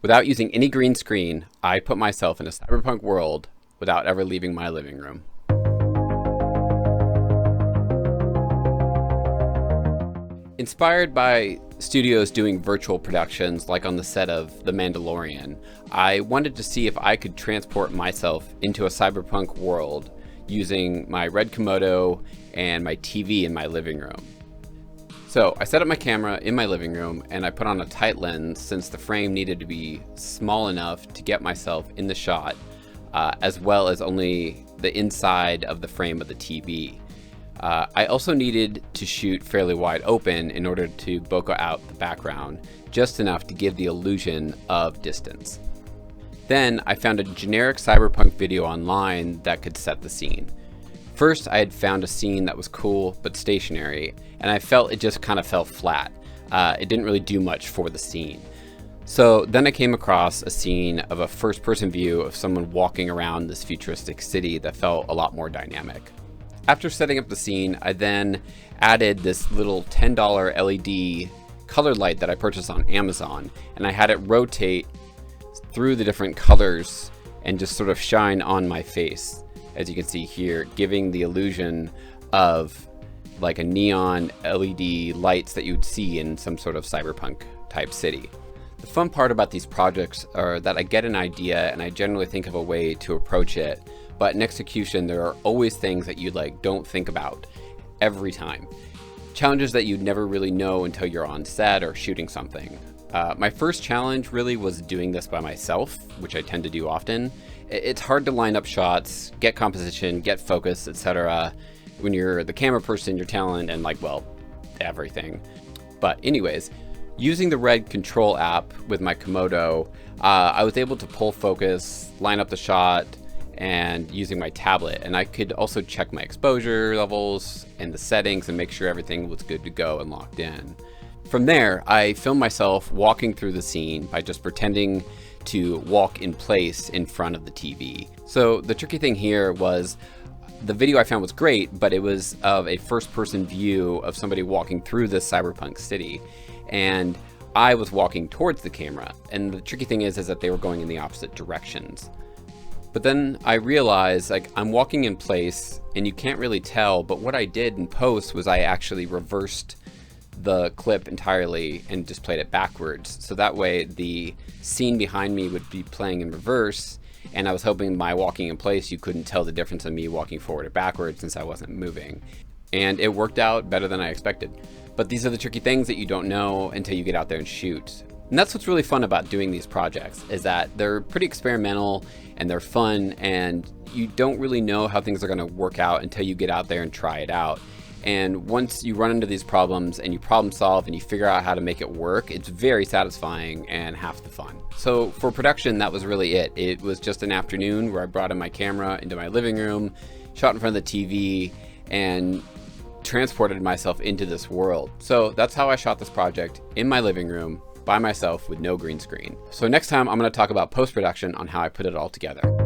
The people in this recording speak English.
Without using any green screen, I put myself in a cyberpunk world without ever leaving my living room. Inspired by studios doing virtual productions like on the set of The Mandalorian, I wanted to see if I could transport myself into a cyberpunk world using my red Komodo and my TV in my living room. So I set up my camera in my living room and I put on a tight lens since the frame needed to be small enough to get myself in the shot, as well as only the inside of the frame of the TV. I also needed to shoot fairly wide open in order to bokeh out the background, just enough to give the illusion of distance. Then I found a generic cyberpunk video online that could set the scene. First, I had found a scene that was cool but stationary, and I felt it just kind of fell flat. It didn't really do much for the scene. So then I came across a scene of a first-person view of someone walking around this futuristic city that felt a lot more dynamic. After setting up the scene, I then added this little $10 LED color light that I purchased on Amazon, and I had it rotate through the different colors and just sort of shine on my face, as you can see here, giving the illusion of like a neon LED lights that you'd see in some sort of cyberpunk type city. The fun part about these projects are that I get an idea and I generally think of a way to approach it, but in execution there are always things that you don't think about every time. Challenges that you'd never really know until you're on set or shooting something. My first challenge really was doing this by myself, which I tend to do often. It's hard to line up shots, get composition, get focus, etc. when you're the camera person, your talent, and everything. But anyways, using the Red Control app with my Komodo, I was able to pull focus, line up the shot, and using my tablet. And I could also check my exposure levels and the settings and make sure everything was good to go and locked in. From there, I filmed myself walking through the scene by just pretending to walk in place in front of the TV. So the tricky thing here was the video I found was great, but it was of a first-person view of somebody walking through this cyberpunk city. And I was walking towards the camera. And the tricky thing is that they were going in the opposite directions. But then I realized I'm walking in place and you can't really tell, but what I did in post was I actually reversed the clip entirely and just played it backwards. So that way the scene behind me would be playing in reverse, and I was hoping by walking in place you couldn't tell the difference in me walking forward or backwards since I wasn't moving. And it worked out better than I expected. But these are the tricky things that you don't know until you get out there and shoot. And that's what's really fun about doing these projects, is that they're pretty experimental and they're fun, and you don't really know how things are going to work out until you get out there and try it out. And once you run into these problems and you problem solve and you figure out how to make it work, it's very satisfying and half the fun. So for production, that was really it. It was just an afternoon where I brought in my camera into my living room, shot in front of the TV, and transported myself into this world. So that's how I shot this project in my living room by myself with no green screen. So next time I'm going to talk about post-production on how I put it all together.